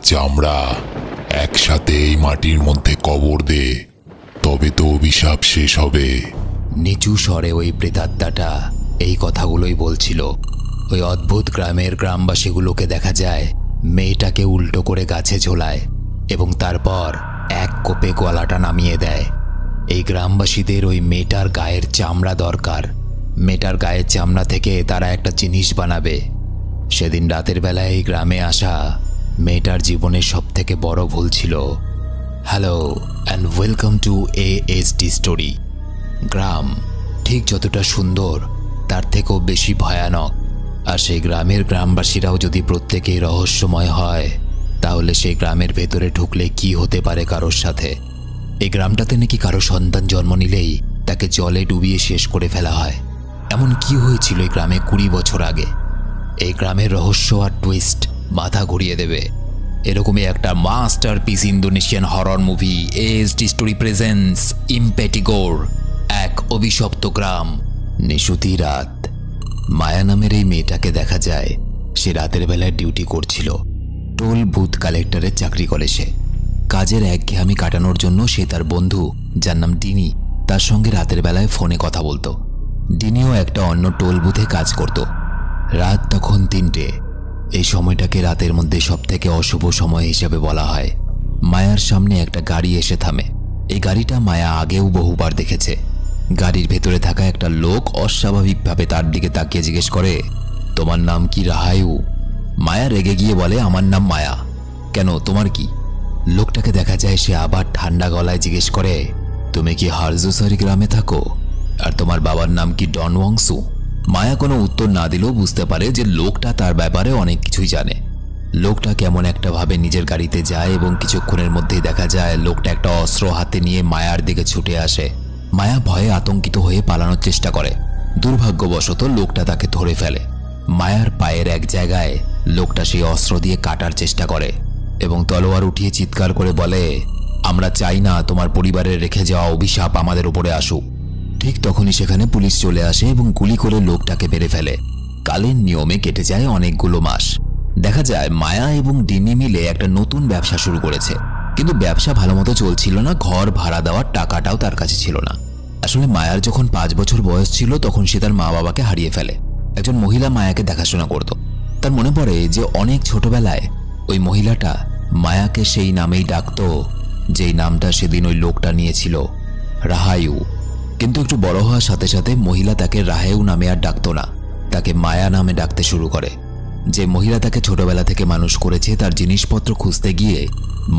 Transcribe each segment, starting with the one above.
চামড়া একসাথে এই মাটির মধ্যে কবর দে, তবে তো অভিশাপ শেষ হবে। নিচু স্বরে ওই প্রেতাত্মাটা এই কথাগুলোই বলছিল। ওই অদ্ভুত গ্রামের গ্রামবাসীগুলোকে দেখা যায় মেয়েটাকে উল্টো করে গাছে ঝোলায় এবং তারপর এক কোপে গলাটা নামিয়ে দেয়। এই গ্রামবাসীদের ওই মেয়েটার গায়ের চামড়া দরকার। মেয়েটার গায়ের চামড়া থেকে তারা একটা জিনিস বানাবে। সেদিন রাতের বেলায় এই গ্রামে আসা মেয়েটার জীবনের সবথেকে বড় ভুল ছিল। Hello and welcome to ASD story. গ্রাম ঠিক যতটা সুন্দর তার থেকেও বেশি ভয়ানক। আর সেই গ্রামের গ্রামবাসীরাও যদি প্রত্যেকেই রহস্যময় হয়, তাহলে সেই গ্রামের ভেতরে ঢুকলে কি হতে পারে কারোর সাথে। এই গ্রামটাতে নাকি কারো সন্তান জন্ম নিলেই তাকে জলে ডুবিয়ে শেষ করে ফেলা হয়। এমন কি হয়েছিল এই গ্রামে 20 বছর আগে? এই গ্রামের রহস্য আর টুইস্ট মাথা ঘুরিয়ে দেবে। এরকমই একটা masterpiece Indonesian horror movie ASD story presents ইম্পেটিগোর, এক অভিশপ্ত গ্রাম। নিশুতি রাত। মায়া নামের এই মেয়েটাকে দেখা যায় সে রাতের বেলায় ডিউটি করছিল। টোল বুথ কালেক্টরের চাকরি করে সে। কাজের একঘেয়েমি কাটানোর জন্য সে তার বন্ধু, যার নাম ডিনি, তার সঙ্গে রাতের বেলায় ফোনে কথা বলতো। ডিনিও একটা অন্য টোল বুথে কাজ করত। রাত তখন 3টে। এই সময়টাকে রাতের মধ্যে সবথেকে অশুভ সময় হিসেবে বলা হয়। মায়ার সামনে একটা গাড়ি এসে থামে। এই গাড়িটা মায়া আগেও বহুবার দেখেছে। গাড়ির ভেতরে থাকা একটা লোক অস্বাভাবিকভাবে তার দিকে তাকিয়ে জিজ্ঞেস করে, তোমার নাম কি রাহায়ু? মায়া রেগে গিয়ে বলে, আমার নাম মায়া। কেন, তোমার কি? লোকটাকে দেখা যায় সে আবার ঠান্ডা গলায় জিজ্ঞেস করে, তুমি কি হারজোসারি গ্রামে থাকো? আর তোমার বাবার নাম কি ডন ওয়াংসু? মায়া কোনো উত্তর না দিলেও বুঝতে পারে যে লোকটা তার ব্যাপারে অনেক কিছুই জানে। লোকটা কেমন একটা ভাবে নিজের গাড়িতে যায় এবং কিছুক্ষণের মধ্যেই দেখা যায় লোকটা একটা অস্ত্র হাতে নিয়ে মায়ার দিকে ছুটে আসে। মায়া ভয়ে আতঙ্কিত হয়ে পালানোর চেষ্টা করে। দুর্ভাগ্যবশত লোকটা তাকে ধরে ফেলে। মায়ার পায়ের এক জায়গায় লোকটা সেই অস্ত্র দিয়ে কাটার চেষ্টা করে এবং তলোয়ার উঠিয়ে চিৎকার করে বলে, আমরা চাই না তোমার পরিবারের রেখে যাওয়া অভিশাপ আমাদের উপরে আসুক। ঠিক তখনই সেখানে পুলিশ চলে আসে এবং গুলি করে লোকটাকে মেরে ফেলে। কালের নিয়মে কেটে যায় অনেকগুলো মাস। দেখা যায় মায়া এবং ডিনি মিলে একটা নতুন ব্যবসা শুরু করেছে, কিন্তু ব্যবসা ভালো মতো চলছিল না। ঘর ভাড়া দেওয়ার টাকাটাও তার কাছে ছিল না। আসলে মায়ার যখন 5 বছর বয়স ছিল তখন সে তার মা বাবাকে হারিয়ে ফেলে। একজন মহিলা মায়াকে দেখাশোনা করত। তার মনে পড়ে যে অনেক ছোটবেলায় ওই মহিলাটা মায়াকে সেই নামেই ডাকতো যেই নামটা সেদিন ওই লোকটা নিয়েছিল, রাহায়ু। কিন্তু একটু বড় হওয়ার সাথে সাথে মহিলা তাকে রাহায়ু নামে আর ডাকতো না, তাকে মায়া নামে ডাকতে শুরু করে। যে মহিলা তাকে ছোটবেলা থেকে মানুষ করেছে তার জিনিসপত্র খুঁজতে গিয়ে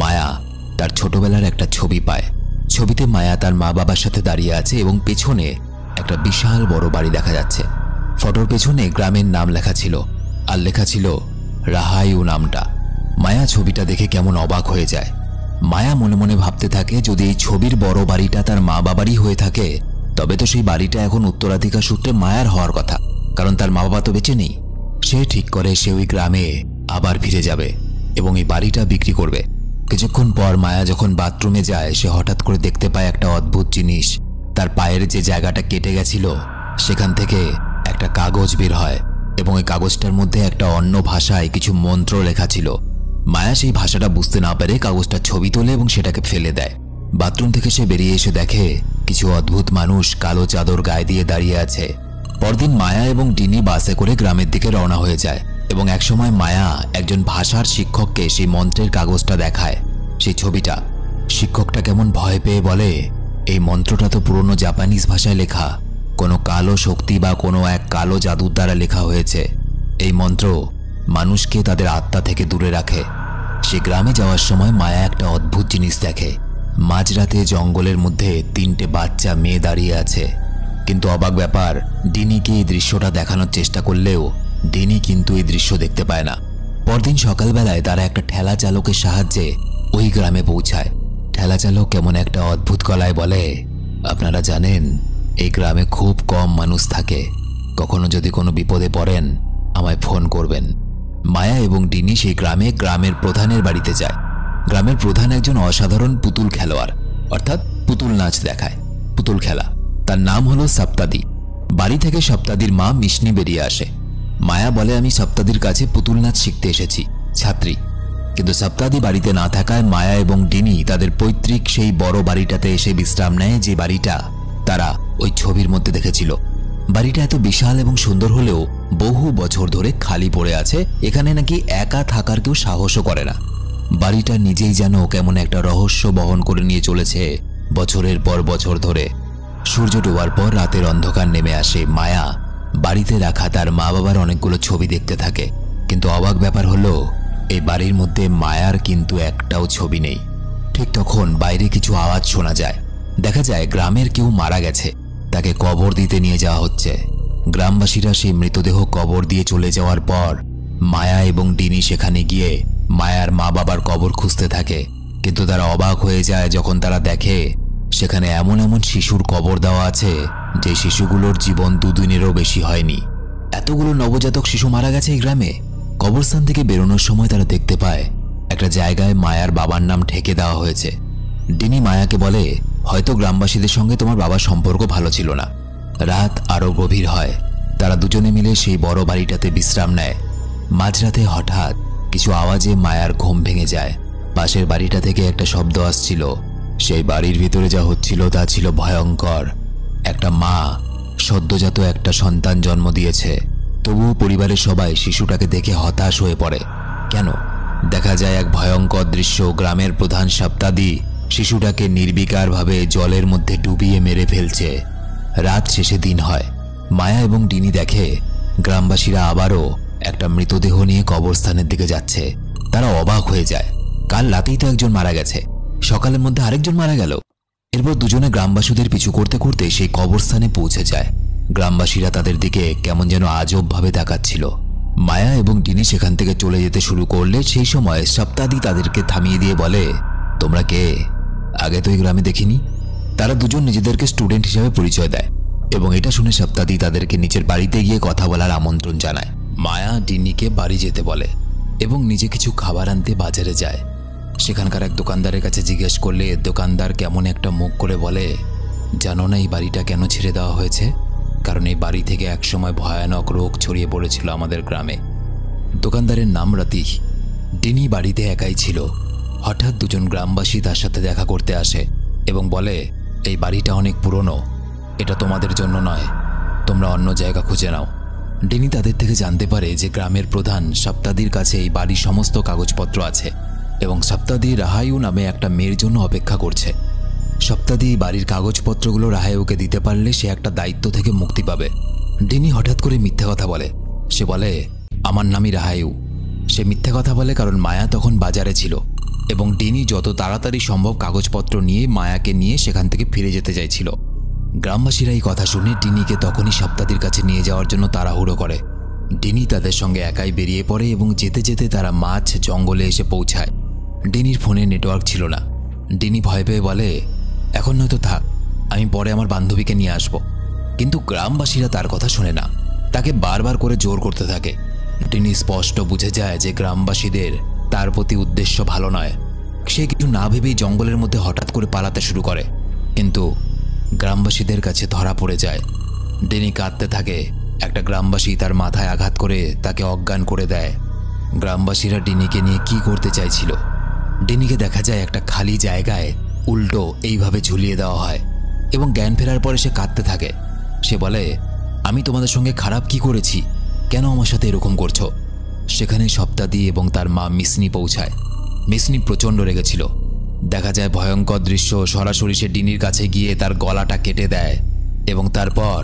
মায়া তার ছোটবেলার একটা ছবি পায়। ছবিতে মায়া তার মা বাবার সাথে দাঁড়িয়ে আছে এবং পেছনে একটা বিশাল বড় বাড়ি দেখা যাচ্ছে। ফটোর পেছনে গ্রামের নাম লেখা ছিল আর লেখা ছিল রাহায়ু নামটা। মায়া ছবিটা দেখে কেমন অবাক হয়ে যায়। মায়া মনে মনে ভাবতে থাকে, যদি এই ছবির বড় বাড়িটা তার মা বাবারই হয়ে থাকে তবে তো সেই বাড়িটা এখন উত্তরাধিকার সূত্রে মায়ার হওয়ার কথা, কারণ তার মা বাবা তো বেঁচে নেই। সে ঠিক করে সে ওই গ্রামে আবার ফিরে যাবে এবং এই বাড়িটা বিক্রি করবে। কিছুক্ষণ পর মায়া যখন বাথরুমে যায় সে হঠাৎ করে দেখতে পায় একটা অদ্ভুত জিনিস। তার পায়ের যে জায়গাটা কেটে গেছিল সেখান থেকে একটা কাগজ বের হয় এবং ওই কাগজটার মধ্যে একটা অন্য ভাষায় কিছু মন্ত্র লেখা ছিল। মায়া সেই ভাষাটা বুঝতে না পেরে কাগজটা ছবি তোলে এবং সেটাকে ফেলে দেয়। বাথরুম থেকে সে বেরিয়ে এসে দেখে কিছু অদ্ভুত মানুষ কালো চাদর গায়ে দিয়ে দাঁড়িয়ে আছে। পরদিন মায়া এবং ডিনি বাসে করে গ্রামের দিকে রওনা হয়ে যায় এবং একসময় মায়া একজন ভাষার শিক্ষককে সেই মন্ত্রের কাগজটা দেখায়, সেই ছবিটা। শিক্ষকটা কেমন ভয় পেয়ে বলে, এই মন্ত্রটা তো পুরনো জাপানিজ ভাষায় লেখা, কোনো কালো শক্তি বা কোনো এক কালো জাদুর দ্বারা লেখা হয়েছে। এই মন্ত্র মানুষকে তাদের আত্মা থেকে দূরে রাখে। সে গ্রামে যাওয়ার সময় মায়া একটা অদ্ভুত জিনিস দেখে। মাঝরাতে জঙ্গলের মধ্যে 3টে বাচ্চা মেয়ে দাঁড়িয়ে আছে। কিন্তু অবাক ব্যাপার, ডিনিকে এই দৃশ্যটা দেখানোর চেষ্টা করলেও ডিনি কিন্তু এই দৃশ্য দেখতে পায় না। পরদিন সকালবেলায় তারা একটা ঠেলা চালকের সাহায্যে ওই গ্রামে পৌঁছায়। ঠেলা চালক কেমন একটা অদ্ভুত গলায় বলে, আপনারা জানেন এই গ্রামে খুব কম মানুষ থাকে, কখনো যদি কোনো বিপদে পড়েন আমায় ফোন করবেন। মায়া এবং ডিনি সেই গ্রামের প্রধানের বাড়িতে যায়। গ্রামের প্রধান একজন অসাধারণ পুতুল খেলোয়াড়, অর্থাৎ পুতুল নাচ দেখায়, পুতুল খেলা। তার নাম হলো সপ্তাদি। বাড়ি থেকে সপ্তাদির মা মিশনি বেরিয়ে আসে। মায়া বলে, আমি সপ্তাদির কাছে পুতুল নাচ শিখতে এসেছি, ছাত্রী। কিন্তু সপ্তাদি বাড়িতে না থাকায় মায়া এবং ডিনি তাদের পৈতৃক সেই বড় বাড়িটাতে এসে বিশ্রাম নেয়, যে বাড়িটা তারা ওই ছবির মধ্যে দেখেছিল। বাড়িটা এত বিশাল এবং সুন্দর হলেও বহু বছর ধরে খালি পড়ে আছে। এখানে নাকি একা থাকার কেউ সাহসও করে না। বাড়িটা নিজেই যেন কেমন একটা রহস্য বহন করে নিয়ে চলেছে বছরের পর বছর ধরে। সূর্য ডোবার পর রাতের অন্ধকার নেমে আসে। মায়া বাড়িতে রাখা তার মা বাবার অনেকগুলো ছবি দেখতে থাকে, কিন্তু অবাক ব্যাপার হলো এই বাড়ির মধ্যে মায়ার কিন্তু একটাও ছবি নেই। ঠিক তখন বাইরে কিছু আওয়াজ শোনা যায়। দেখা যায় গ্রামের কেউ মারা গেছে, তাকে কবর দিতে নিয়ে যাওয়া হচ্ছে। গ্রামবাসীরা সেই মৃতদেহ কবর দিয়ে চলে যাওয়ার পর মায়া এবং ডিনি সেখানে গিয়ে মায়ার মা বাবার কবর খুঁজতে থাকে, কিন্তু তারা অবাক হয়ে যায় যখন তারা দেখে সেখানে এমন এমন শিশুর কবর দেওয়া আছে যে শিশুগুলোর জীবন 2 দিনেরও বেশি হয়নি। এতগুলো নবজাতক শিশু মারা গেছে এই গ্রামে। কবরস্থান থেকে বেরোনোর সময় তারা দেখতে পায় একটা জায়গায় মায়ার বাবার নাম ঠেকে দেওয়া হয়েছে। ডিনি মায়াকে বলে, হয়তো গ্রামবাসীদের সঙ্গে তোমার বাবার সম্পর্ক ভালো ছিল না। রাত আরো গভীর হয়। তারা দুজনে মিলে সেই বড় বাড়িটাতে বিশ্রাম নেয়। মাঝরাতে হঠাৎ কিছু আওয়াজে মায়ার ঘুম ভেঙে যায়। পাশের বাড়িটা থেকে একটা শব্দ আসছিল। সেই বাড়ির ভিতরে যা হচ্ছিল তা ছিল ভয়ঙ্কর। একটা মা সদ্যজাত একটা সন্তান জন্ম দিয়েছে, তবুও পরিবারের সবাই শিশুটাকে দেখে হতাশ হয়ে পড়ে। কেন? দেখা যায় এক ভয়ঙ্কর দৃশ্য। গ্রামের প্রধান সপ্তাদি শিশুটাকে নির্বিকারভাবে জলের মধ্যে ডুবিয়ে মেরে ফেলছে। রাত শেষে দিন হয়। মায়া এবং ডিনি দেখে গ্রামবাসীরা আবারও একটা মৃতদেহ নিয়ে কবরস্থানের দিকে যাচ্ছে। তারা অবাক হয়ে যায়। কাল রাতেই তো একজন মারা গেছে, সকালের মধ্যে আরেকজন মারা গেল। এরপর দুজনে গ্রামবাসীদের পিছু করতে করতে সেই কবরস্থানে পৌঁছে যায়। গ্রামবাসীরা তাদের দিকে কেমন যেন আজবভাবে তাকাচ্ছিল। মায়া এবং ডিনি সেখান থেকে চলে যেতে শুরু করলে সেই সময় সপ্তাদি তাদেরকে থামিয়ে দিয়ে বলে, তোমরা কে? আগে তো এই গ্রামে দেখিনি। তারা দুজন নিজেদেরকে স্টুডেন্ট হিসেবে পরিচয় দেয় এবং এটা শুনে সপ্তাদি তাদেরকে নিচের বাড়িতে গিয়ে কথা বলার আমন্ত্রণ জানায়। মায়া ডিনিকে বাড়ি যেতে বলে এবং নিজে কিছু খাবার আনতে বাজারে যায়। সেখানকার এক দোকানদারের কাছে জিজ্ঞেস করলে দোকানদার কেমন একটা মুখ করে বলে, জানো না এই বাড়িটা কেন ছেড়ে দেওয়া হয়েছে? কারণ এই বাড়ি থেকে একসময় ভয়ানক রোগ ছড়িয়ে পড়েছিল আমাদের গ্রামে। দোকানদারের নাম রতীশ। ডিনি বাড়িতে একাই ছিল। হঠাৎ দুজন গ্রামবাসী তার সাথে দেখা করতে আসে এবং বলে, এই বাড়িটা অনেক পুরনো, এটা তোমাদের জন্য নয়, তোমরা অন্য জায়গা খুঁজে নাও। ডিনি তাদের থেকে জানতে পারে যে গ্রামের প্রধান সপ্তাদির কাছে এই বাড়ির সমস্ত কাগজপত্র আছে এবং সপ্তাদি রাহায়ু নামে একটা মেয়ের জন্য অপেক্ষা করছে। সপ্তাদি বাড়ির কাগজপত্রগুলো রাহায়ুকে দিতে পারলে সে একটা দায়িত্ব থেকে মুক্তি পাবে। ডিনি হঠাৎ করে মিথ্যে কথা বলে। সে বলে, আমার নামই রাহায়ু। সে মিথ্যে কথা বলে কারণ মায়া তখন বাজারে ছিল এবং ডিনি যত তাড়াতাড়ি সম্ভব কাগজপত্র নিয়ে মায়াকে নিয়ে সেখান থেকে ফিরে যেতে চাইছিল। গ্রামবাসীরা এই কথা শুনে ডিনিকে তখনই সপ্তাদির কাছে নিয়ে যাওয়ার জন্য তাড়াহুড়ো করে। ডিনি তাদের সঙ্গে একাই বেরিয়ে পড়ে এবং যেতে যেতে তারা মাঝ জঙ্গলে এসে পৌঁছায়। ডিনির ফোনে নেটওয়ার্ক ছিল না। ডিনি ভয় পেয়ে বলে, এখন নয়তো থাক, আমি পরে আমার বান্ধবীকে নিয়ে আসব। কিন্তু গ্রামবাসীরা তার কথা শোনে না, তাকে বারবার করে জোর করতে থাকে। ডিনি স্পষ্ট বুঝে যায় যে গ্রামবাসীদের তার প্রতি উদ্দেশ্য ভালো নয়। সে কিছু না ভেবেই জঙ্গলের মধ্যে হঠাৎ করে পালাতে শুরু করে, কিন্তু গ্রামবাসীদের কাছে ধরা পড়ে যায়। ডিনি কাঁদতে থাকে। একটা গ্রামবাসী তার মাথায় আঘাত করে তাকে অজ্ঞান করে দেয়। গ্রামবাসীরা ডিনিকে নিয়ে কি করতে চাইছিল? ডিনিকে দেখা যায় একটা খালি জায়গায় উল্টো এইভাবে ঝুলিয়ে দেওয়া হয় এবং জ্ঞান ফেরার পরে সে কাঁদতে থাকে। সে বলে, আমি তোমাদের সঙ্গে খারাপ কি করেছি? কেন আমার সাথে এরকম করছো? সেখানে সপ্তাদি এবং তার মা মিসনি পৌঁছায়। মিসনি প্রচণ্ড রেগেছিল। দেখা যায় ভয়ঙ্কর দৃশ্য। সরাসরি সে ডিনির কাছে গিয়ে তার গলাটা কেটে দেয় এবং তারপর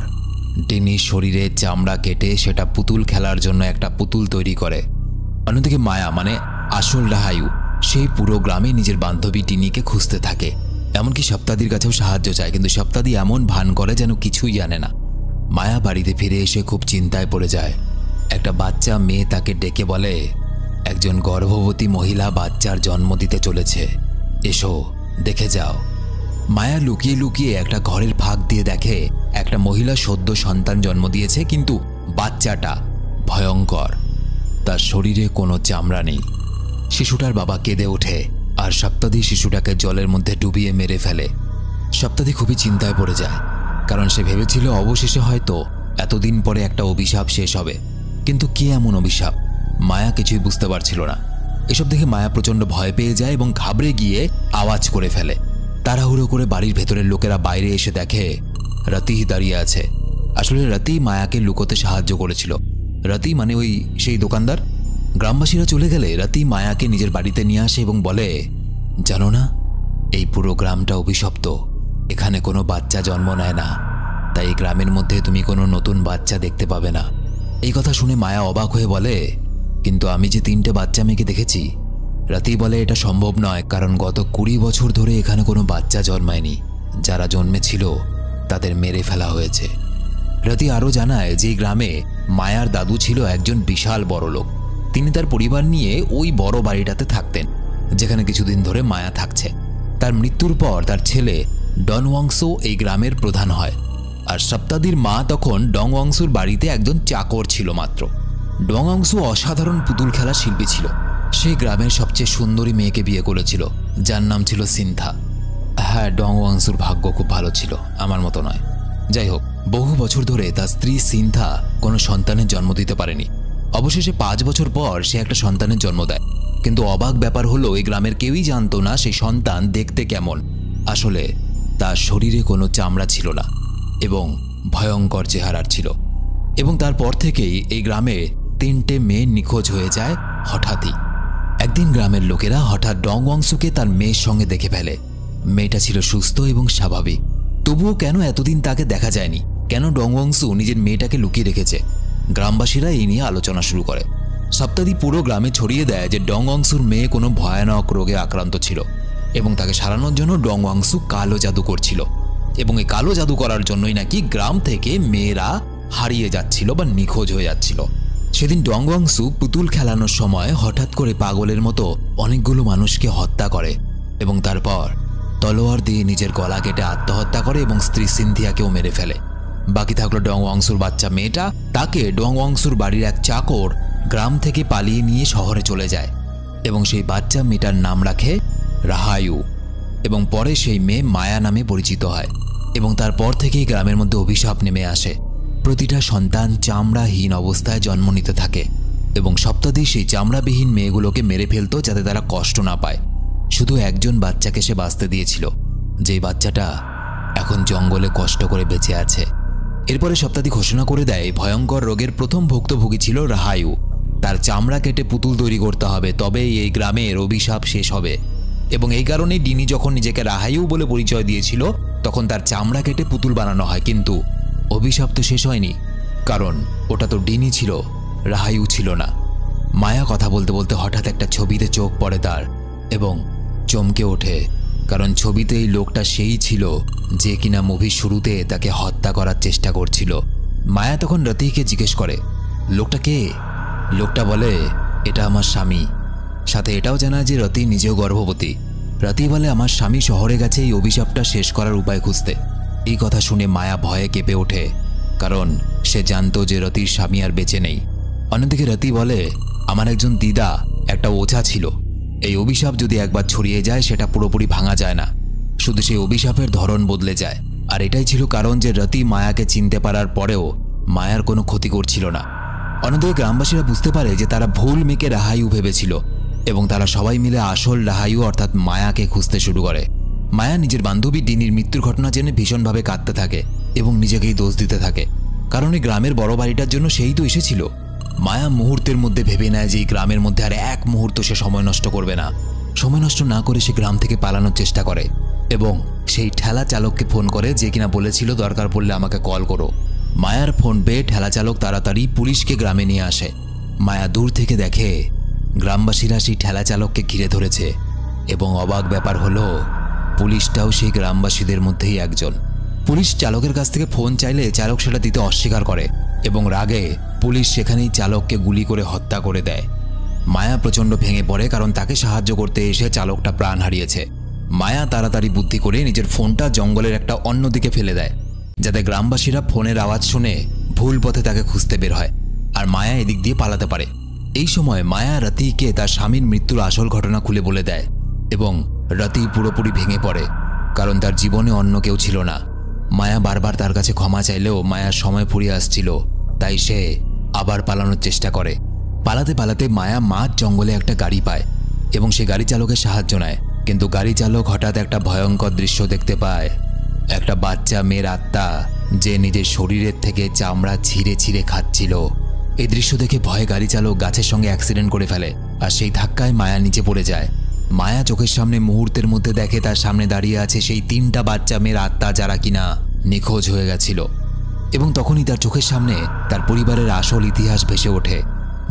ডিনির শরীরে চামড়া কেটে সেটা পুতুল খেলার জন্য একটা পুতুল তৈরি করে। অন্যদিকে মায়া মানে আসল রাহায়ু সেই পুরো গ্রামে নিজের বান্ধবী ডিনিকে খুঁজতে থাকে। এমনকি সপ্তাদির কাছেও সাহায্য চায়, কিন্তু সপ্তাদি এমন ভান করে যেন কিছুই জানে না। মায়া বাড়িতে ফিরে এসে খুব চিন্তায় পড়ে যায়। একটা বাচ্চা মেয়ে তাকে ডেকে বলে, একজন গর্ভবতী মহিলা বাচ্চার জন্ম দিতে চলেছে, এসো দেখে যাও। মায়া লুকিয়ে লুকিয়ে একটা ঘরের ফাঁক দিয়ে দেখে একটা মহিলা সদ্য সন্তান জন্ম দিয়েছে, কিন্তু বাচ্চাটা ভয়ঙ্কর। তার শরীরে কোনো চামড়া নেই। শিশুটার বাবা কেঁদে ওঠে আর সপ্তাদি শিশুটাকে জলের মধ্যে ডুবিয়ে মেরে ফেলে। সপ্তাদি খুবই চিন্তায় পড়ে যায়, কারণ সে ভেবেছিল অবশেষে হয়তো এতদিন পরে একটা অভিশাপ শেষ হবে। কিন্তু কি এমন অভিশাপ? মায়া কিছুই বুঝতে পারছিল না। এসব দেখে মায়া প্রচণ্ড ভয় পেয়ে যায় এবং ঘাবড়ে গিয়ে আওয়াজ করে ফেলে। তাড়াহুড়ো করে বাড়ির ভেতরের লোকেরা বাইরে এসে দেখে রতি দাঁড়িয়ে আছে। আসলে রতি মায়াকে লুকোতে সাহায্য করেছিল। রতি মানে ওই সেই দোকানদার। গ্রামবাসীরা চলে গেলে রতি মায়াকে নিজের বাড়িতে নিয়ে আসে এবং বলে, জানো না, এই পুরো গ্রামটা অভিশপ্ত। এখানে কোনো বাচ্চা জন্ম নেয় না, তাই এই গ্রামের মধ্যে তুমি কোনো নতুন বাচ্চা দেখতে পাবে না। এই কথা শুনে মায়া অবাক হয়ে বলে, কিন্তু আমি যে 3টে বাচ্চা মেয়েকে দেখেছি। রতি বলে, এটা সম্ভব নয়, কারণ গত 20 বছর ধরে এখানে কোনো বাচ্চা জন্মায়নি। যারা জন্মেছিল তাদের মেরে ফেলা হয়েছে। রতি আরও জানায় যে গ্রামে মায়ার দাদু ছিল একজন বিশাল বড় লোক। তিনি তার পরিবার নিয়ে ওই বড় বাড়িটাতে থাকতেন, যেখানে কিছুদিন ধরে মায়া থাকছে। তার মৃত্যুর পর তার ছেলে ডনওয়াংসু এই গ্রামের প্রধান হয়। আর সপ্তাদির মা তখন ডংওয়াংসুর বাড়িতে একজন চাকর ছিল মাত্র। ডংওয়াংসু অসাধারণ পুতুল খেলা শিল্পী ছিল। সেই গ্রামের সবচেয়ে সুন্দরী মেয়েকে বিয়ে করেছিল, যার নাম ছিল সিনথা। হ্যাঁ, ডংওয়াংসুর ভাগ্য খুব ভালো ছিল, আমার মতো নয়। যাই হোক, বহু বছর ধরে তার স্ত্রী সিনথা কোনো সন্তানের জন্ম দিতে পারেনি। অবশেষে 5 বছর পর সে একটা সন্তানের জন্ম দেয়। কিন্তু অবাক ব্যাপার হলো, এই গ্রামের কেউই জানতো না সেই সন্তান দেখতে কেমন। আসলে তার শরীরে কোনো চামড়া ছিল না এবং ভয়ঙ্কর চেহারার ছিল। এবং তারপর থেকেই এই গ্রামে 3টে মেয়ে নিখোঁজ হয়ে যায় হঠাৎই। একদিন গ্রামের লোকেরা হঠাৎ ডংওয়াংসুকে তার মেয়ের সঙ্গে দেখে ফেলে। মেয়েটা ছিল সুস্থ এবং স্বাভাবিক, তবুও কেন এতদিন তাকে দেখা যায়নি? কেন ডংওয়াংসু নিজের মেয়েটাকে লুকিয়ে রেখেছে? গ্রামবাসীরা এই নিয়ে আলোচনা শুরু করে। সপ্তাদি পুরো গ্রামে ছড়িয়ে দেয় যে ডংওয়াংসুর মেয়ে কোনো ভয়ানক রোগে আক্রান্ত ছিল এবং তাকে সারানোর জন্য ডংওয়াংসু কালো জাদু করছিল। এবং এই কালো জাদু করার জন্যই নাকি গ্রাম থেকে মেয়েরা হারিয়ে যাচ্ছিল বা নিখোঁজ হয়ে যাচ্ছিল। সেদিন ডংওয়াংসু পুতুল খেলানোর সময় হঠাৎ করে পাগলের মতো অনেকগুলো মানুষকে হত্যা করে এবং তারপর তলোয়ার দিয়ে নিজের গলা কেটে আত্মহত্যা করে এবং স্ত্রী সিনথিয়াকেও মেরে ফেলে। বাকি থাকলো ডংওয়াংসুর বাচ্চা মেয়েটা। তাকে ডংওয়াংসুর বাড়ির এক চাকর গ্রাম থেকে পালিয়ে নিয়ে শহরে চলে যায় এবং সেই বাচ্চা মেয়েটার নাম রাখে রাহায়ু। এবং পরে সেই মেয়ে মায়া নামে পরিচিত হয় এবং তারপর থেকেই গ্রামের মধ্যে অভিশাপ নেমে আসে। প্রতিটা সন্তান চামড়াহীন অবস্থায় জন্ম নিতে থাকে এবং সপ্তাদি সেই চামড়াবিহীন মেয়েগুলোকে মেরে ফেলতো যাতে তারা কষ্ট না পায়। শুধু একজন বাচ্চাকে সে বাঁচতে দিয়েছিল, যেই বাচ্চাটা এখন জঙ্গলে কষ্ট করে বেঁচে আছে। এরপরে সপ্তাদি ঘোষণা করে দেয় ভয়ঙ্কর রোগের প্রথম ভুক্তভোগী ছিল রাহায়ু। তার চামড়া কেটে পুতুল তৈরি করতে হবে, তবেই এই গ্রামের অভিশাপ শেষ হবে। এবং এই কারণেই ডিনি যখন নিজেকে রাহায়ু বলে পরিচয় দিয়েছিল, তখন তার চামড়া কেটে পুতুল বানানো হয়। কিন্তু অভিশাপ তো শেষ হয়নি, কারণ ওটা তো ডিনি ছিল, রাহায়ু ছিল না। মায়া কথা বলতে বলতে হঠাৎ একটা ছবিতে চোখ পড়ে তার এবং চমকে ওঠে, কারণ ছবিতে এই লোকটা সেই ছিল যে কিনা মুভির শুরুতে তাকে হত্যা করার চেষ্টা করছিল। মায়া তখন রতিকে জিজ্ঞেস করে, লোকটা কে? লোকটা বলে, এটা আমার স্বামী। সাথে এটাও জানা যে রতি নিজেও গর্ভবতী। রতি বলে, আমার স্বামী শহরে গেছে এই অভিশাপটা শেষ করার উপায় খুঁজতে। এই কথা শুনে মায়া ভয়ে কেঁপে ওঠে, কারণ সে জানতো যে রতির স্বামী আর বেঁচে নেই। অন্যদিকে রতি বলে, আমার একজন দিদা একটা ওঝা ছিল। এই অভিশাপ যদি একবার ছড়িয়ে যায় সেটা পুরোপুরি ভাঙা যায় না, শুধু সেই অভিশাপের ধরন বদলে যায়। আর এটাই ছিল কারণ যে রতি মায়াকে চিনতে পারার পরেও মায়ার কোনো ক্ষতি করছিল না। অন্যদিকে গ্রামবাসীরা বুঝতে পারে যে তারা ভুল মেয়েকে রাহায়ু ভেবেছিল এবং তারা সবাই মিলে আসল রাহায়ু অর্থাৎ মায়াকে খুঁজতে শুরু করে। মায়া নিজের বান্ধবী ডিনির মৃত্যুর ঘটনা জেনে ভীষণভাবে কাঁদতে থাকে এবং নিজেকেই দোষ দিতে থাকে, কারণ এই গ্রামের বড় বাড়িটার জন্য সেই তো এসেছিল। মায়া মুহূর্তের মধ্যে ভেবে নেয় যে এই গ্রামের মধ্যে আর এক মুহূর্ত সে সময় নষ্ট করবে না। সময় নষ্ট না করে সে গ্রাম থেকে পালানোর চেষ্টা করে এবং সেই ঠেলা চালককে ফোন করে, যে কিনা বলেছিল দরকার পড়লে আমাকে কল করো। মায়ার ফোন পেয়ে ঠেলা চালক তাড়াতাড়ি পুলিশকে গ্রামে নিয়ে আসে। মায়া দূর থেকে দেখে গ্রামবাসীরা সেই ঠেলা চালককে ঘিরে ধরেছে এবং অবাক ব্যাপার হলো, পুলিশটাও সেই গ্রামবাসীদের মধ্যেই একজন। পুলিশ চালকের কাছ থেকে ফোন চাইলে চালক সেটা দিতে অস্বীকার করে এবং রাগে পুলিশ সেখানেই চালককে গুলি করে হত্যা করে দেয়। মায়া প্রচণ্ড ভেঙে পড়ে, কারণ তাকে সাহায্য করতে এসে চালকটা প্রাণ হারিয়েছে। মায়া তাড়াতাড়ি বুদ্ধি করে নিজের ফোনটা জঙ্গলের একটা অন্য দিকে ফেলে দেয়, যাতে গ্রামবাসীরা ফোনের আওয়াজ শুনে ভুল পথে তাকে খুঁজতে বের হয় আর মায়া এদিক দিয়ে পালাতে পারে। এই সময় মায়া রতিকে তার স্বামীর মৃত্যুর আসল ঘটনা খুলে বলে দেয় এবং রতি পুরোপুরি ভেঙে পড়ে, কারণ তার জীবনে অন্য কেউ ছিল না। মায়া বারবার তার কাছে ক্ষমা চাইলেও মায়ার সময় ফুরিয়ে আসছিল, তাই সে আবার পালানোর চেষ্টা করে। পালাতে পালাতে মায়া মাঝ জঙ্গলে একটা গাড়ি পায় এবং সে গাড়ি চালকের সাহায্য নেয়। কিন্তু গাড়ি চালক হঠাৎ একটা ভয়ঙ্কর দৃশ্য দেখতে পায়। একটা বাচ্চা মেয়ের আত্মা যে নিজের শরীরের থেকে চামড়া ছিঁড়ে ছিঁড়ে খাচ্ছিল। এই দৃশ্য দেখে ভয়ে গাড়ি চালক গাছের সঙ্গে অ্যাক্সিডেন্ট করে ফেলে, আর সেই ধাক্কায় মায়া নিচে পড়ে যায়। মায়া চোখের সামনে মুহূর্তের মধ্যে দেখে তার সামনে দাঁড়িয়ে আছে সেই 3টা বাচ্চা মেয়ের আত্মা, যারা কিনা নিখোঁজ হয়ে গেছিল। এবং তখনই তার চোখের সামনে তার পরিবারের আসল ইতিহাস ভেসে ওঠে।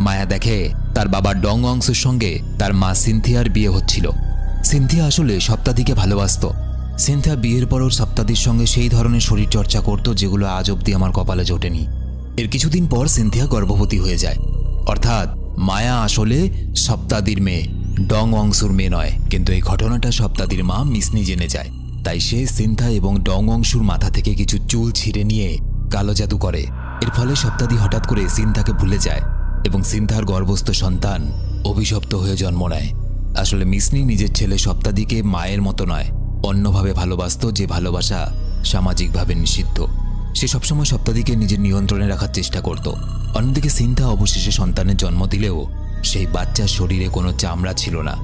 মায়া দেখে তার বাবা ডং ওয়াংসুর সঙ্গে তার মা সিনথিয়ার বিয়ে হচ্ছিল। সিনথিয়া আসলে সপ্তাদিকে ভালোবাসত। সিনথিয়া বিয়ের পরও সপ্তাদির সঙ্গে সেই ধরনের শরীরচর্চা করত যেগুলো আজ অবধি আমার কপালে জোটেনি। এর কিছুদিন পর সিনথিয়া গর্ভবতী হয়ে যায়। অর্থাৎ মায়া আসলে সপ্তাদির মেয়ে, ডং ওয়াংসুর মেয়ে নয়। কিন্তু এই ঘটনাটা সপ্তাদির মা মিসনি জেনে যায়। তাই সে সিনথা এবং ডং ওয়াংসুর মাথা থেকে কিছু চুল ছিঁড়ে নিয়ে কালো জাদু করে। এর ফলে সপ্তাদি হঠাৎ করে সিনথাকে ভুলে যায় এবং সিনথার গর্ভস্থ সন্তান অভিশপ্ত হয়ে জন্ম নেয়। আসলে মিসনি নিজের ছেলে সপ্তাদিকে মায়ের মতো নয়, অন্যভাবে ভালোবাসত, যে ভালোবাসা সামাজিকভাবে নিষিদ্ধ। সে সবসময় সপ্তাদিকে নিজের নিয়ন্ত্রণে রাখার চেষ্টা করত। অন্যদিকে সিনথা অবশেষে সন্তানের জন্ম দিলেও সেই বাচ্চার শরীরে কোনো চামড়া ছিল না।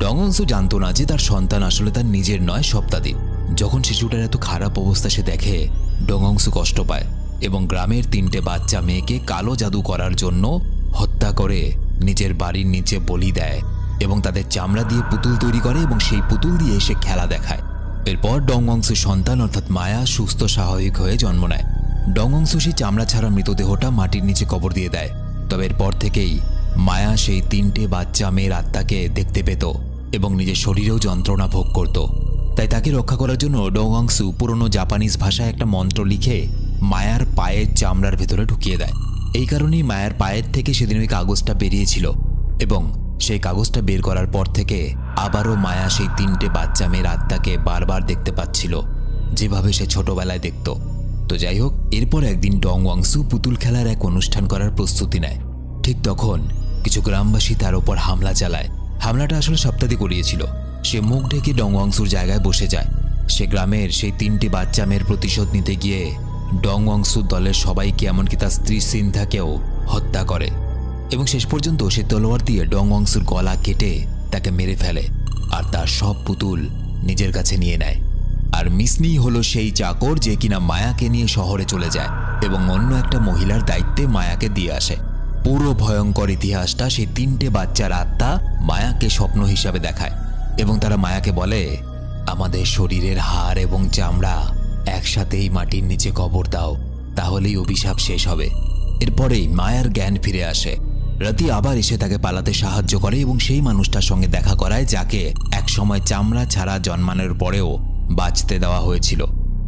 ডং ওয়াংসু জানত না যে তার সন্তান আসলে তার নিজের নয়, সপ্তাদির। যখন শিশুটার এত খারাপ অবস্থা সে দেখে, ডং ওয়াংসু কষ্ট পায় এবং গ্রামের 3টে বাচ্চা মেয়েকে কালো জাদু করার জন্য হত্যা করে নিজের বাড়ির নিচে বলি দেয় এবং তাদের চামড়া দিয়ে পুতুল তৈরি করে এবং সেই পুতুল দিয়ে সে খেলা দেখায়। এরপর ডং ওয়াংসুর সন্তান অর্থাৎ মায়া সুস্থ স্বাভাবিক হয়ে জন্ম নেয়। ডং ওয়াংসু সেই চামড়া ছাড়া মৃতদেহটা মাটির নিচে কবর দিয়ে দেয়। তবে এরপর থেকেই মায়া সেই 3টে বাচ্চা মেয়ের আত্মাকে দেখতে পেত এবং নিজের শরীরেও যন্ত্রণা ভোগ করত। তাই তাকে রক্ষা করার জন্য ডং ওয়াংসু পুরনো জাপানিজ ভাষায় একটা মন্ত্র লিখে মায়ার পায়ের চামড়ার ভেতরে ঢুকিয়ে দেয়। এই কারণেই মায়ার পায়ের থেকে সেদিন ওই কাগজটা বেরিয়েছিল এবং সেই কাগজটা বের করার পর থেকে আবারও মায়া সেই 3টে বাচ্চা মেয়ের আত্মাকে বারবার দেখতে পাচ্ছিল, যেভাবে সে ছোটবেলায় দেখত। তো যাই হোক, এরপর একদিন ডং ওয়াংসু পুতুল খেলার এক অনুষ্ঠান করার প্রস্তুতি নেয়। ঠিক তখন কিছু গ্রামবাসী তার ওপর হামলা চালায়। হামলাটা আসলে সপ্তাদি করিয়েছিল। সে মুখ ঢেকে ডং ওয়াংসুর জায়গায় বসে যায়। সে গ্রামের সেই 3টি বাচ্চা মেয়ের প্রতিশোধ নিতে গিয়ে ডং ওয়াংসুর দলের সবাইকে, এমনকি তার স্ত্রী সিনথাকেও হত্যা করে এবং শেষ পর্যন্ত সে তলোয়ার দিয়ে ডং ওয়াংসুর গলা কেটে তাকে মেরে ফেলে আর তার সব পুতুল নিজের কাছে নিয়ে নেয়। আর মিসনি হলো সেই চাকর যে কিনা মায়াকে নিয়ে শহরে চলে যায় এবং অন্য একটা মহিলার দায়িত্বে মায়াকে দিয়ে আসে। পুরো ভয়ঙ্কর ইতিহাসটা সেই 3টে বাচ্চার আত্মা মায়াকে স্বপ্ন হিসাবে দেখায় এবং তারা মায়াকে বলে, আমাদের শরীরের হাড় এবং চামড়া একসাথেই মাটির নিচে কবর দাও, তাহলেই অভিশাপ শেষ হবে। এরপরেই মায়ার জ্ঞান ফিরে আসে। রাতি আবার এসে তাকে পালাতে সাহায্য করে এবং সেই মানুষটার সঙ্গে দেখা করায় যাকে একসময় চামড়া ছাড়া জন্মানোর পরেও বাঁচতে দেওয়া হয়েছিল।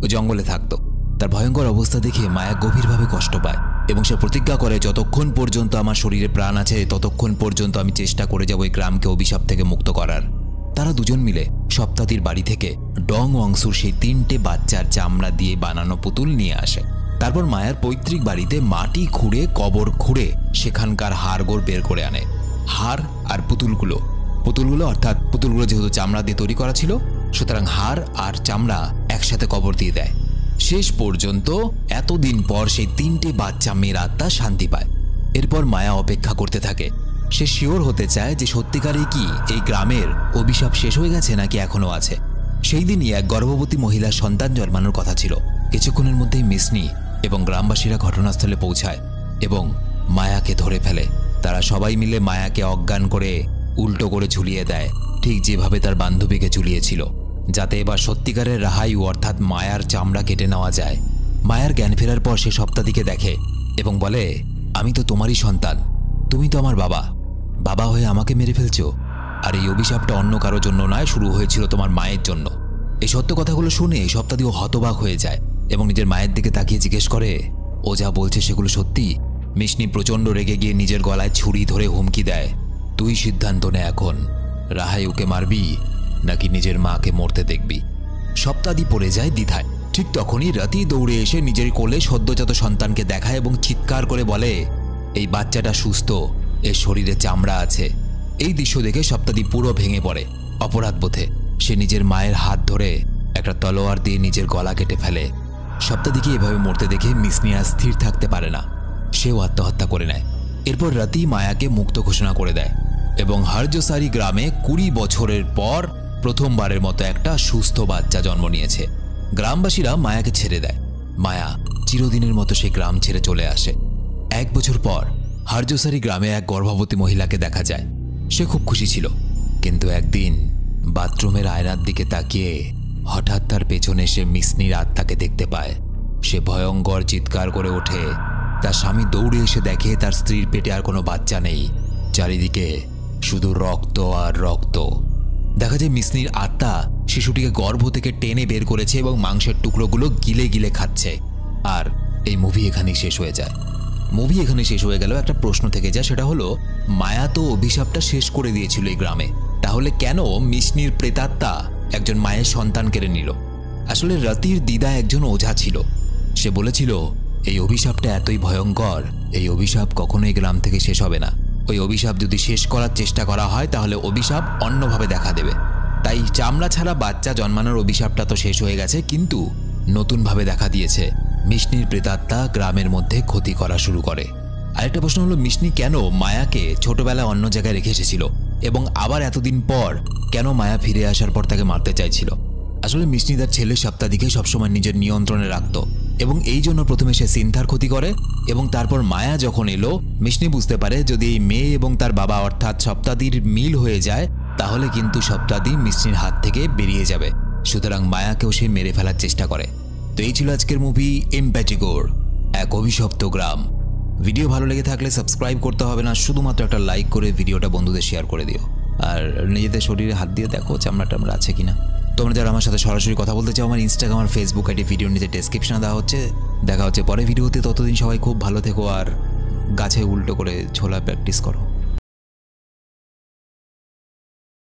ও জঙ্গলে থাকতো। তার ভয়ঙ্কর অবস্থা দেখে মায়া গভীরভাবে কষ্ট পায় এবং সে প্রতিজ্ঞা করে, যতক্ষণ পর্যন্ত আমার শরীরে প্রাণ আছে ততক্ষণ পর্যন্ত আমি চেষ্টা করে যাব এই গ্রামকে অভিশাপ থেকে মুক্ত করার। তারা দুজন মিলে সপ্তাদির বাড়ি থেকে ডং ওয়াংসুর সেই 3টে বাচ্চার চামড়া দিয়ে বানানো পুতুল নিয়ে আসে। তারপর মায়ার পৈতৃক বাড়িতে মাটি খুঁড়ে কবর খুঁড়ে সেখানকার হাড়গোড় বের করে আনে। হাড় আর পুতুলগুলো অর্থাৎ পুতুলগুলো যেহেতু চামড়া দিয়ে তৈরি করা ছিল, সুতরাং হাড় আর চামড়া একসাথে কবর দিয়ে দেয়। শেষ পর্যন্ত এতদিন পর সেই 3টে বাচ্চা মেয়ের আত্মা শান্তি পায়। এরপর মায়া অপেক্ষা করতে থাকে। সে শিওর হতে চায় যে সত্যিকারেই কি এই গ্রামের অভিশাপ শেষ হয়ে গেছে নাকি এখনো আছে। সেই দিনই এক গর্ভবতী মহিলার সন্তান জন্মানোর কথা ছিল। কিছুক্ষণের মধ্যেই মিসনি এবং গ্রামবাসীরা ঘটনাস্থলে পৌঁছায় এবং মায়াকে ধরে ফেলে। তারা সবাই মিলে মায়াকে অজ্ঞান করে উল্টো করে ঝুলিয়ে দেয়, ঠিক যেভাবে তার বান্ধবীকে ঝুলিয়েছিল, যাতে এবার সত্যিকারের রাহায়ু অর্থাৎ মায়ার চামড়া কেটে নেওয়া যায়। মায়ার জ্ঞান ফেরার পর সে সপ্তাদিকে দেখে এবং বলে, আমি তো তোমারই সন্তান, তুমি তো আমার বাবা হয়ে আমাকে মেরে ফেলছো। আর এই অভিশাপটা অন্য কারোর জন্য নয়, শুরু হয়েছিল তোমার মায়ের জন্য। এই সত্য কথাগুলো শুনে সপ্তাদিও হতবাক হয়ে যায় এবং নিজের মায়ের দিকে তাকিয়ে জিজ্ঞেস করে, ও যা বলছে সেগুলো সত্যি? মিসনি প্রচণ্ড রেগে গিয়ে নিজের গলায় ছুরি ধরে হুমকি দেয়, তুই সিদ্ধান্ত নে এখন, রাহায়ুকে মারবি নাকি নিজের মাকে মরতে দেখবি। সপ্তাদি পড়ে যায় দ্বিধায়। ঠিক তখনই রাতি দৌড়ে এসে নিজের কোলে সদ্যজাত সন্তানকে দেখায় এবং চিৎকার করে বলে, এই বাচ্চাটা সুস্থ, এর শরীরে চামড়া আছে। এই দৃশ্য দেখে সপ্তাদি পুরো ভেঙে পড়ে। অপরাধবোধে সে নিজের মায়ের হাত ধরে একটা তলোয়ার দিয়ে নিজের গলা কেটে ফেলে। সপ্তাদিকে এভাবে মরতে দেখে মিসনি আর স্থির থাকতে পারে না, সেও আত্মহত্যা করে নেয়। এরপর রাতি মায়াকে মুক্ত ঘোষণা করে দেয় এবং হারজোসারি গ্রামে 20 বছরের পর প্রথমবারের মতো একটা সুস্থ বাচ্চা জন্ম নিয়েছে। গ্রামবাসীরা মায়াকে ছেড়ে দেয়। মায়া চিরদিনের মতো সেই গ্রাম ছেড়ে চলে আসে। 1 বছর পর হারজোসারি গ্রামে এক গর্ভবতী মহিলাকে দেখা যায়। সে খুব খুশি ছিল, কিন্তু একদিন বাথরুমের আয়নার দিকে তাকিয়ে হঠাৎ তার পেছনে সে মিসনির আত্মাকে দেখতে পায়। সে ভয়ঙ্কর চিৎকার করে ওঠে। তার স্বামী দৌড়ে এসে দেখে তার স্ত্রীর পেটে আর কোনো বাচ্চা নেই, চারিদিকে শুধু রক্ত আর রক্ত। দেখা যায় মিসনির আত্মা শিশুটিকে গর্ভ থেকে টেনে বের করেছে এবং মাংসের টুকরোগুলো গিলে গিলে খাচ্ছে। আর এই মুভি এখানেই শেষ হয়ে যায়। মুভি এখানে শেষ হয়ে গেল। একটা প্রশ্ন থেকে যায়, সেটা হলো মায়া তো অভিশাপটা শেষ করে দিয়েছিল এই গ্রামে, তাহলে কেন মিসনির প্রেতাত্মা একজন মায়ের সন্তান কেড়ে নিল? আসলে রতির দিদা একজন ওঝা ছিল। সে বলেছিল এই অভিশাপটা এতই ভয়ঙ্কর, এই অভিশাপ কখনোই গ্রাম থেকে শেষ হবে না। ওই অভিশাপ যদি শেষ করার চেষ্টা করা হয় তাহলে অভিশাপ অন্যভাবে দেখা দেবে। তাই চামড়া ছাড়া বাচ্চা জন্মানোর অভিশাপটা তো শেষ হয়ে গেছে, কিন্তু নতুনভাবে দেখা দিয়েছে মিসনির প্রেতাত্মা গ্রামের মধ্যে ক্ষতি করা শুরু করে। আরেকটা প্রশ্ন হলো, মিসনি কেন মায়াকে ছোটবেলায় অন্য জায়গায় রেখে এসেছিল এবং আবার এতদিন পর কেন মায়া ফিরে আসার পর তাকে মারতে চাইছিল? আসলে মিসনি তার ছেলে সপ্তাদিকে সবসময় নিজের নিয়ন্ত্রণে রাখত এবং এই জন্য প্রথমে সে সিনথার ক্ষতি করে এবং তারপর মায়া যখন এলো, মিসনি বুঝতে পারে যদি এই মেয়ে এবং তার বাবা অর্থাৎ সপ্তাদির মিল হয়ে যায় তাহলে কিন্তু সপ্তাদি মিসনির হাত থেকে বেরিয়ে যাবে। সুতরাং মায়াকেও সে মেরে ফেলার চেষ্টা করে। তো এই ছিল আজকের মুভি এমপ্যাটিগোর, এক অভিশপ্ত গ্রাম। ভিডিও ভালো লেগে থাকলে সাবস্ক্রাইব করতে হবে না, শুধুমাত্র একটা লাইক করে ভিডিওটা বন্ধুদের শেয়ার করে দিও। আর নিজেদের শরীরে হাত দিয়ে দেখো চামড়া টামড়া আছে কিনা। তোমরা যারা আমার সাথে সরাসরি কথা বলতে চাও, আমার ইনস্টাগ্রাম আর ফেসবুক আইডি ভিডিওর নিচে ডেসক্রিপশনে দেওয়া হচ্ছে। দেখা হচ্ছে পরে ভিডিওতে। ততদিন সবাই খুব ভালো থেকো আর গাছে উল্টো করে ছোলা প্র্যাকটিস করো।